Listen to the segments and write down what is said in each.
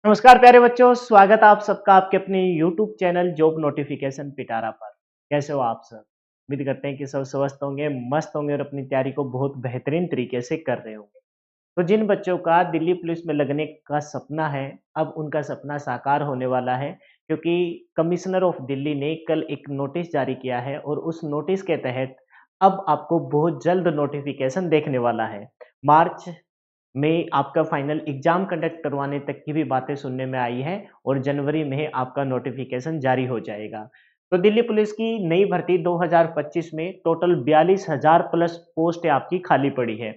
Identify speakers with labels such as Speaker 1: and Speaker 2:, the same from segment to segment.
Speaker 1: नमस्कार प्यारे बच्चों, स्वागत है आप सबका आपके अपने YouTube चैनल जॉब नोटिफिकेशन पिटारा पर। कैसे हो आप सब? उम्मीद करते हैं कि सब स्वस्थ होंगे, मस्त होंगे और अपनी तैयारी को बहुत बेहतरीन तरीके से कर रहे होंगे। तो जिन बच्चों का दिल्ली पुलिस में लगने का सपना है, अब उनका सपना साकार होने वाला है क्योंकि कमिश्नर ऑफ दिल्ली ने कल एक नोटिस जारी किया है और उस नोटिस के तहत अब आपको बहुत जल्द नोटिफिकेशन देखने वाला है। मार्च में आपका फाइनल एग्जाम कंडक्ट करवाने तक की भी बातें सुनने में आई है और जनवरी में आपका नोटिफिकेशन जारी हो जाएगा। तो दिल्ली पुलिस की नई भर्ती 2025 में टोटल 42,000 प्लस पोस्ट आपकी खाली पड़ी है।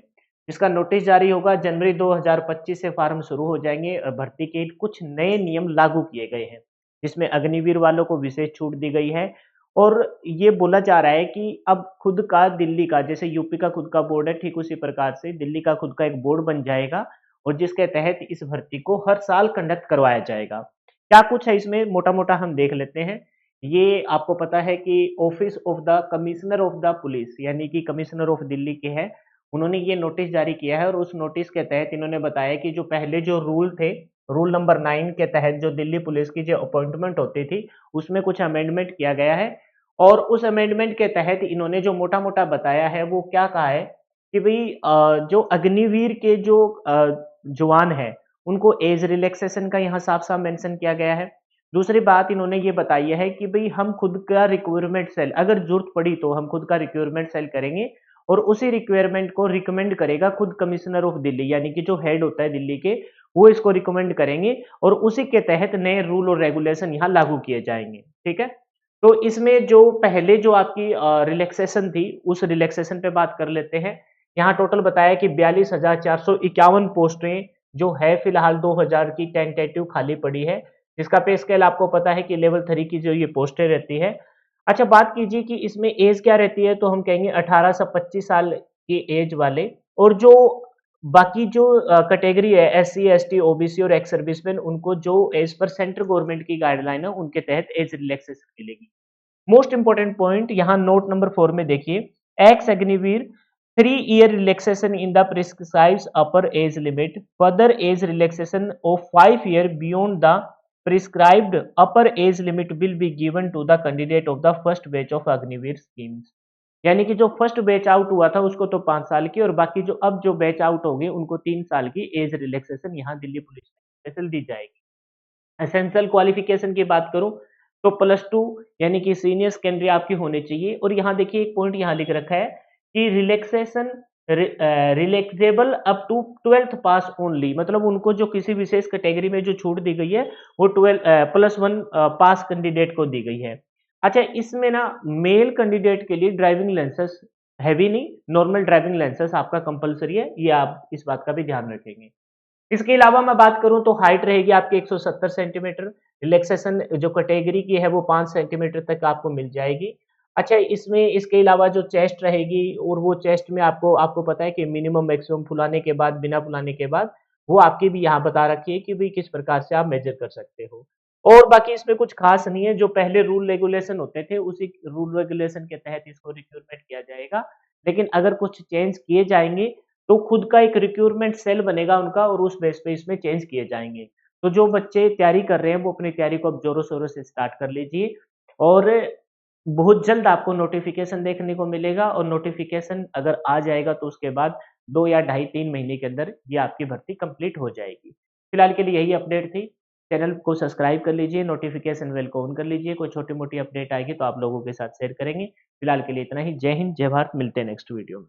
Speaker 1: इसका नोटिस जारी होगा जनवरी 2025 से फॉर्म शुरू हो जाएंगे और भर्ती के कुछ नए नियम लागू किए गए हैं, जिसमें अग्निवीर वालों को विशेष छूट दी गई है और ये बोला जा रहा है कि अब खुद का दिल्ली का जैसे यूपी का खुद का बोर्ड है, ठीक उसी प्रकार से दिल्ली का खुद का एक बोर्ड बन जाएगा और जिसके तहत इस भर्ती को हर साल कंडक्ट करवाया जाएगा। क्या कुछ है इसमें मोटा-मोटा हम देख लेते हैं। ये आपको पता है कि office of the commissioner of the police यानी कि कमिश्नर ऑफ दिल्ली के है, उन्होंने ये नोटिस जारी किया है और उस नोटिस के तहत इन्होंने बताया कि जो पहले जो रूल थे, रूल नंबर 9 के तहत जो दिल्ली पुलिस की जो अपॉइंटमेंट होती थी, उसमें कुछ अमेंडमेंट किया गया है और उस अमेंडमेंट के तहत इन्होंने जो मोटा-मोटा बताया है वो क्या कहा है कि भई जो अग्निवीर के जो जवान हैं, उनको एज रिलैक्सेशन का यहाँ साफ-साफ मेंशन किया गया है। दूसरी बात इन्होंने ये बताई है कि भई हम खुद का रिक्वायरमेंट सेल अगर ज़रूरत पड़ी तो हम खुद का रिक्वायरमेंट सेल करेंगे और उसी रिक्वायरमेंट को रिकमेंड करेगा खुद कमिश्नर ऑफ दिल्ली यानी कि जो हेड होता है दिल्ली के, वो इसको रिकमेंड करेंगे और उसी के तहत नए रूल और रेगुलेशन यहाँ लागू किए जाएँगे। ठीक है? तो इसमें जो पहले जो आपकी रिलैक्सेशन थी, उस रिलैक्सेशन पे बात कर लेते हैं। यहाँ टोटल बताया कि 42,451 पोस्टें जो है फिलहाल 2000 की टेंटेटिव खाली पड़ी है, जिसका पे स्केल आपको पता है कि लेवल 3 की जो ये पोस्टें रहती है। अच्छा बात कीजिए कि इसमें ऐज क्या रहती है, तो हम कहेंगे 18 से 25 साल की ऐज वाले और जो बाकी जो कैटेगरी है एससी, एसटी, ओबीसी और एक्स सर्विसमैन उनको जो एज़ पर सेंट्रल गवर्नमेंट की गाइडलाइन है, उनके तहत एज रिलैक्सेशन मिलेगी। मोस्ट इंपोर्टेंट पॉइंट यहाँ नोट नंबर 4 में देखिए, ex Agniveer 3 year relaxation in the prescribed upper age limit, further age relaxation of 5 year beyond the prescribed upper age limit will be given to the candidate of the first batch of Agniveer schemes. यानी कि जो first batch out हुआ था उसको तो 5 साल की और बाकी जो अब जो बैच आउट होंगे उनको 3 साल की एज रिलैक्सेशन यहाँ दिल्ली पुलिस में स्पेशल दी जाएगी। एसेंशियल क्वालिफिकेशन की बात करूं तो +2 यानी कि सीनियर सेकेंडरी आपकी होनी चाहिए और यहाँ देखिए एक पॉइंट यहाँ लिख रखा है कि relaxation relaxable up to 12th pass only, मतलब उनको जो किसी विशेष कैटेगरी में जो छूट दी गई है वो 12 +1 पास कैंडिडेट को दी गई है। अच्छा इसमें ना मेल कैंडिडेट के लिए ड्राइविंग लाइसेंस हैवी नहीं, नॉर्मल ड्राइविंग लाइसेंस आपका कंपलसरी है, ये आप इस बात का भी ध्यान रखेंगे। इसके अलावा मैं बात करूँ तो हाइट रहेगी आपकी 170 सेंटीमीटर, रिलैक्सेशन जो कैटेगरी की है वो 5 सेंटीमीटर तक आपको मिल जाएगी। अच्छा इसमें इसके अलावा जो चेस्ट रहेगी और वो चेस्ट में आपको आपको पता है कि मिनिमम मैक्सिमम फुलाने के बाद, बिना फुलाने के बाद, वो आपकी भी यहाँ बता रखी है कि भई किस प्रकार से आप मेज़र कर सकते हो। और बाकी इसमें कुछ ख़ास नहीं है, जो पहले रूल रेगुलेशन होते थे उसी रूल रेगुलेशन के तहत इसको रिक्रूटमेंट किया जाएगा। लेकिन अगर कुछ चेंज किए जाएँगे तो खुद का एक रिक्रूटमेंट सेल बनेगा उनका और उस बेस पे इसमें चेंज किए जाएँगे। तो जो बच्चे तैयारी कर रहे हैं वो अपनी तैयारी को अब ज़ोरों-शोरों से स्टार्ट कर लीजिए और बहुत जल्द आपको नोटिफ़िकेशन देखने को मिलेगा और नोटिफ़िकेशन अगर आ जाएगा तो उसके बाद 2 या ढाई 3 महीने के अंदर ये आपकी भर्ती कंप्लीट हो जाएगी। फिलहाल के लिए यही अपडेट थी। चैनल को सब्सक्राइब कर लीजिए, नोटिफ़िकेशन बेल को ऑन कर लीजिए, कोई छोटी-मोटी अपडेट आएगी तो आप लोगों के साथ शेयर करेंगे। फिलहाल के लिए इतना ही। जय हिंद, जय भारत, मिलते हैं नेक्स्ट वीडियो में।